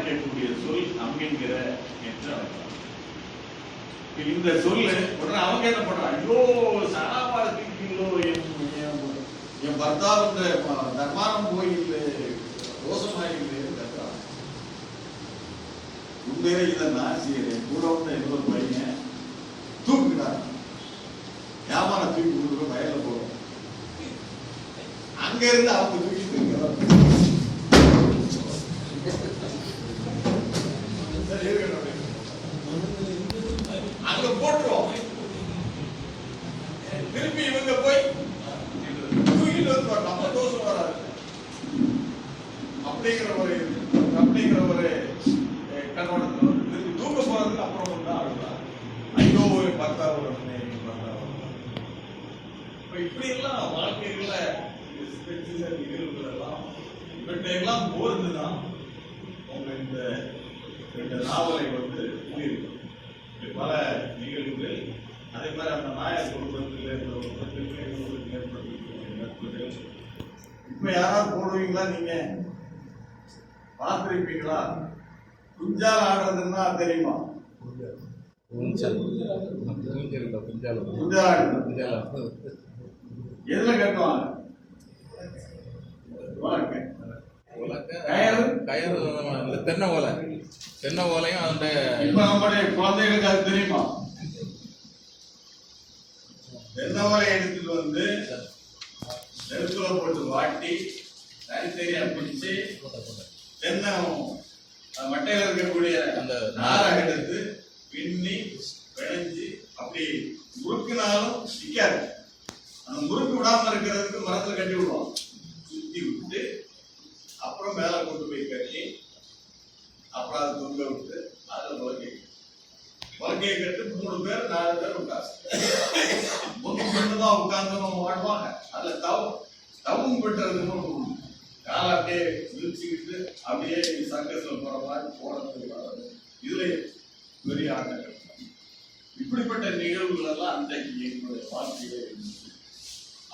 ஆரம்பிக்கக்கூடிய சொல் அம்மிங்கிற என்று அழைக்கலாம். இந்த சொல்லு உடனே அவங்க என்ன பண்றாங்க, ஐயோ சனாமா இருக்கீங்களோ, என் பர்த்தாவின் தர்மானம் கோயில் தோஷமாயிருக்கு கத்துறாங்க. உண்மையில இதன்னா சரி கூட வந்து இன்னொரு பையன் தூக்குறாங்க, வியாபார தூக்கி கொடுக்குற வயல போறோம். அங்க இருந்து அவங்க தூக்கிட்டு அங்க போட்டுருவோம். திருப்பி இவங்க போய் தூக்கிட்டு வந்துருவாங்க, நம்ம தோசம் வராது அப்படிங்கிற ஒரு கண்ணோட்டத்தில் வந்து திருப்பி தூக்க போறதுக்கு அப்புறம் தான் ஆடுதான். ஐயோ பார்த்தா ஒரு இப்படி எல்லாம் வாழ்க்கைகள நிகழ்வுகள் எல்லாம் இவற்றையெல்லாம் போர்ந்துதான் உங்க இந்த நாவலை வந்து கூறியிருக்கோம். பல நிகழ்வுகள் அதே மாதிரி அந்த நாயர் குடும்பத்தில் ஏற்பட்டிருக்கிற இப்ப யாராவது போடுவீங்களா, நீங்க பார்த்திருப்பீங்களா? குஞ்சால் ஆடுறதுன்னா தெரியுமா? எதுல கட்டுவாங்க? தென்னை ஓலை, தென்னை ஓலையும் அந்த இப்ப நம்முடைய குழந்தைகளுக்கு அது தெரியுமா? தென்னை ஓலை எடுத்துட்டு வந்து நெருப்புல போட்டு வாட்டி தனித்தனியா பிடிச்சு தென்னை மட்டையில இருக்கக்கூடிய அந்த நாரை எடுத்து பின்னி விளைஞ்சு அப்படி முறுக்குனாலும் நிக்காது. அந்த முறுக்கு விடாம இருக்கிறதுக்கு மரத்துல கட்டி விடுவோம், சுத்தி விட்டு அப்புறம் மேல கொண்டு போய் கட்டி அப்புறம் அதை தொங்க விட்டு அதுல வழக்கையை கட்டு 3 பேர் 4 பேர் உட்காந்து மட்டும்தான் உட்கார்ந்து வாடுவாங்க. அதுல தவும் பெற்றதுன்னு காலை அப்படியே விழிச்சுக்கிட்டு அப்படியே சங்கத்துல போற மாதிரி போறது. இதுல பெரிய ஆட்டங்கள். இப்படிப்பட்ட நிகழ்வுகள் எல்லாம் அன்றைக்கு எங்களுடைய வாழ்க்கையிலே இருந்துச்சு.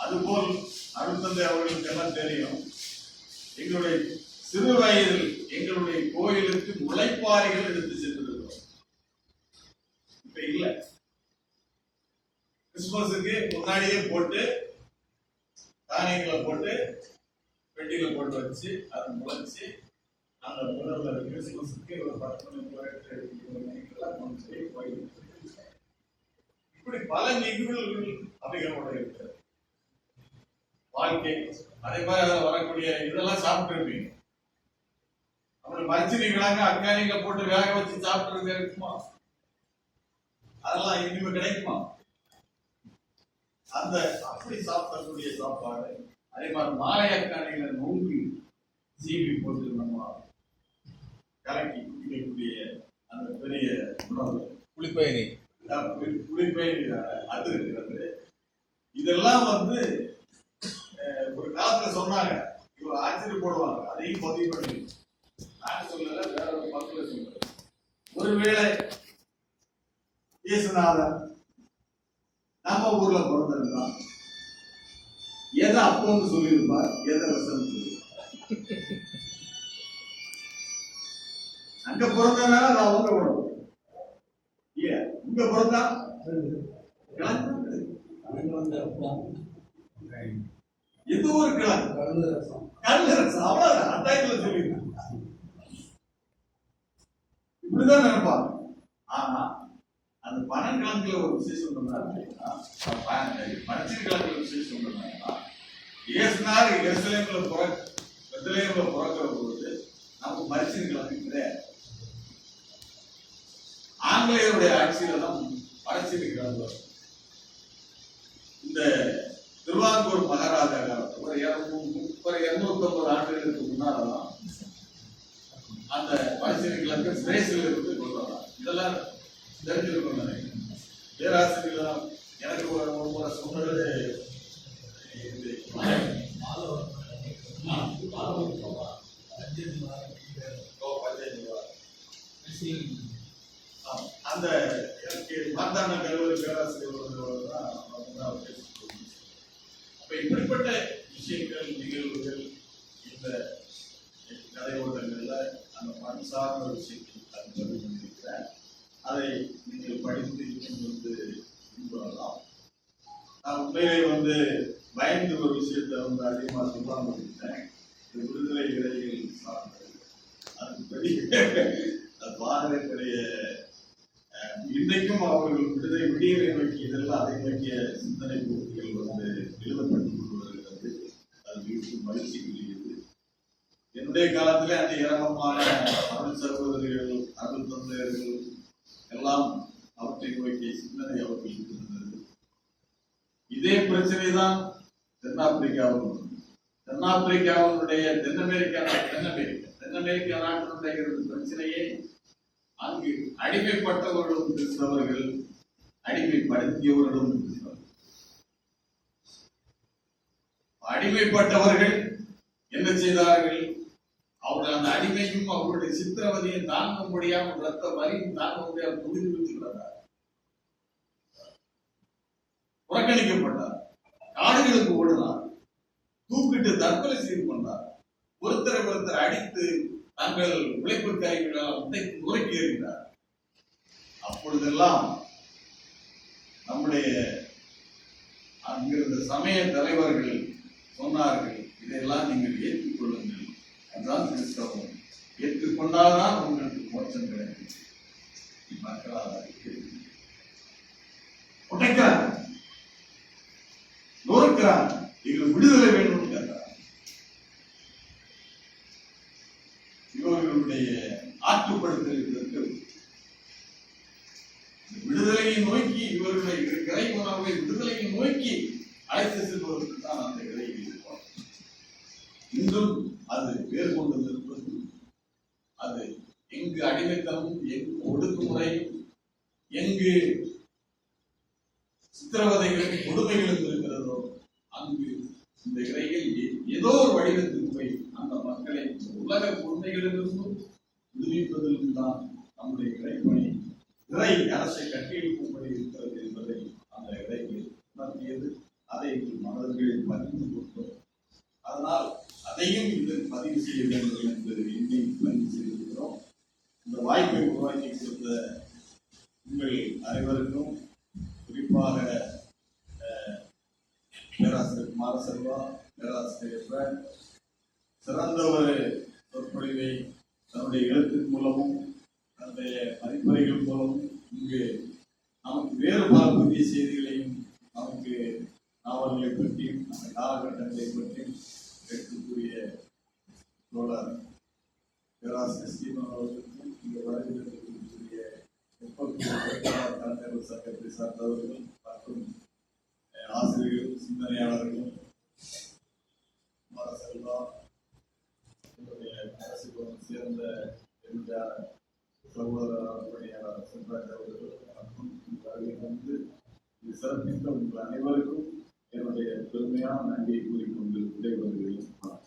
அதுபோல் அருட்தந்தை அவர்களுக்கு எல்லாம் தெரியும், எங்களுடைய சிறு வயதில் எங்களுடைய கோயிலுக்கு முளைப்பாறைகள் எடுத்து சென்றிருக்கிறோம். இப்ப இல்ல, கிறிஸ்துமஸுக்கு முன்னாடியே போட்டு தானியங்களை போட்டு பெட்டியில போட்டு வச்சு அது முளைச்சு அந்த முதல்ல கிறிஸ்துமஸுக்கு ஒரு 10 மணிக்கெல்லாம் கொண்டு போய் கோயிலுக்கு. இப்படி பல நிகழ்வுகள் அவைகளோட இருக்கிறது வாழ்க்கை. அதே மாதிரி அதில் வரக்கூடிய இதெல்லாம் சாப்பிட்டு இருப்பீங்க. அப்படி மரிச்சிருக்கிறாங்க, அக்கானிங்க போட்டு வேக வச்சு சாப்பிட்டு இருக்குமா? அதெல்லாம் இனிமே கிடைக்குமா? அந்த அப்படி சாப்பிடக்கூடிய சாப்பாடு. அதே மாதிரி மாலை அக்கானில நோம்பி சீவி போட்டு நம்ம கலக்கி குடிக்கக்கூடிய அந்த பெரிய உணவு புளிப்பயணி அது இருக்கிறது. இதெல்லாம் வந்து ஒரு காலத்துல சொன்னாங்க, இவர் ஆச்சரிய போடுவாங்க. அதையும் பதிவு பண்ணி நான் சொல்லல, வேற ஒரு பக்கத்துல சொல்றேன். ஒருவேளை இயேசுநாதன் நம்ம ஊர்ல பிறந்திருந்தான், எதை அப்போன்னு சொல்லியிருப்பார், எதை ரசம் சொல்லியிருப்பார். அங்க பிறந்தனால நான் உங்க உணவு இங்க பிறந்தா எது ஒரு கிழங்கு கல்லு ரசம், அவ்வளவுதான். அந்த இடத்துல சொல்லியிருக்கேன். இப்படிதான் நினைப்பாங்க. ஆனா அந்த பனங்கிழங்குல ஒரு விசேஷம் சொன்னாருன்னா, பனச்சிறு கிழங்குல விசேஷம் சொன்னாங்கன்னா, இயேசுனார் எருசலேம்ல பிறக்கிற பொழுது நமக்கு மரிச்சிறு கிழங்கு கிடையாது. ஆங்கிலேயருடைய ஆட்சியில தான் மரிச்சிறு கிழங்கு. இந்த திருவாங்கூர் மகாராஜா காலத்தில் ஒரு 250 ஆண்டுகளுக்கு முன்னால்தான் அந்த மரிச்சிறு கிழங்கு பிரேசில் இருந்து கொண்டு வராங்க. இதெல்லாம் தெரிஞ்சிருக்கணும். பேராசிரியர் எனக்கு ஒரு முறை சொன்னது, அந்த மார்த்தாண்ட கல்லூரி பேராசிரியர் தான். அப்ப இப்படிப்பட்ட விஷயங்கள் நிகழ்வுகள் இந்த கதை ஓட்டங்கள்ல அந்த அது சார்ந்த விஷயங்கள் அது பதிவு பண்ணியிருக்கிறேன். அதை நீங்கள் படித்து வந்து பின்பற்றலாம். நான் உண்மையிலே பயந்து ஒரு விஷயத்தை அதிகமாக சொல்லாமல் இருந்தேன். விடுதலை இடையில் சார்ந்தது அது பெரிய பாரதிய இன்றைக்கும் அவர்கள் விடியலை நோக்கி இதெல்லாம் அதை நோக்கிய சிந்தனை போக்குகள் எழுதப்பட்டுக் கொண்டு வருகிறது. அது மிகவும் மகிழ்ச்சிக்குரியது. என்னுடைய காலத்திலே அந்த ஏராளமான அருள் சகோதரிகள் அருள் தந்தையர்கள் எல்லாம் அவற்றை நோக்கிய சிந்தனை அவர்களுக்கு இருந்தது. இதே பிரச்சனை தான் தென்னாப்பிரிக்காவில் தென்னாப்பிரிக்காவினுடைய தென் அமெரிக்கா நாட்டினுடைய பிரச்சனையே அங்கு அடிமைப்பட்டவர்களும் கிறிஸ்தவர்கள், அடிமைப்படுத்தியவர்களும் கிறிஸ்தவர்கள். அடிமைப்பட்டவர்கள் என்ன செய்தார்கள்? அவர்கள் அந்த அடிமையும் அவர்களுடைய சித்திரவதையும் தாங்க முடியாமல் ரத்த வலியும் தாங்க முடியாமல் துணிந்து வச்சுக்கிறார். புறக்கணிக்கப்பட்டார். காடுகளுக்கு ஓடினார். தூக்கிட்டு தற்கொலை செய்து கொண்டார். ஒருத்தரை அடித்து தங்கள் உழைப்பு கைகளால் உடைத்து நுரைக்கி எறிந்தார். அப்பொழுதெல்லாம் நம்முடைய அங்கிருந்த சமய தலைவர்கள் சொன்னார்கள், இதையெல்லாம் நீங்கள் ஏற்றுக்கொள்ளுங்கள், அதுதான் கிறிஸ்தவம், ஏற்றுக்கொண்டால்தான் உங்களுக்கு மோட்சம் கிடைக்கும். மக்களால் உடைக்கிறாங்க, நுரைக்கிறாங்க, எங்களுக்கு விடுதலை வேணும்னு கேட்டார். இவர்களுடைய ஆற்றுப்படுத்தலுக்கு விடுதலையை நோக்கி இவர்களுடைய கிரை உணர்வை விடுதலையை நோக்கி அழைத்து செல்வதற்கு தான் அந்த கிளையை இருப்பார். இன்றும் அது வேறு கொண்டு நிற்பது, அது எங்கு அடிமைத்தனம், எங்கு ஒடுக்குமுறை, எங்கு சித்திரவதைகளும் கொடுமைகளும் இருக்கிறதோ அங்கு இந்த இறையில் ஏதோ ஒரு வடிவத்தில் போய் அந்த மக்களை உலக கொடுமைகளிலிருந்தும் விடுவிப்பதிலும் தான் நம்முடைய இறைப்பணி. இறை அரசை கட்டியெழுப்பும்படி இருக்கிறது என்பதை அந்த இறையில் உணர்த்தியது. அதை மனதில் பதிந்து கொடுத்தோம். அதனால் அதையும் இதில் பதிவு செய்ய வேண்டும் என்று எண்ணி பதிவு செய்திருக்கிறோம். இந்த வாய்ப்பை உருவாக்கி கொடுத்த உங்கள் அனைவருக்கும், குறிப்பாக பேராசிரியர் குமாரசெல்வா, பேராசிரியர் சிறந்த ஒரு சொற்பொழிவை தன்னுடைய எழுத்தின் மூலமும் தன்னுடைய மதிப்பறைகள் மூலமும் இங்கு நமக்கு வேறு பல புதிய செய்திகளையும் நமக்கு நாவல்களை பற்றியும் அந்த காலகட்டங்களை பற்றியும் எடுக்கக்கூடிய தோழர் பேராசிரியர் ஸ்ரீமன் அவர்களுக்கும் இங்கே வரவேற்கக்கூடிய தலைவர் சங்கத்தை சார்ந்தவர்கள் மற்றும் ஆசிரியர்கள், சிந்தனையாளர்களும், செல்வா என்னுடைய அரசுடன் சேர்ந்த என்னுடைய சகோதரர் பணியாளர் செல்வராஜ் அவர்கள் மற்றும் இது சிறப்பித்த உங்கள் அனைவருக்கும் என்னுடைய பெருமையான நன்றியை கூறிக்கொண்டு விடைபெறுகிறேன்.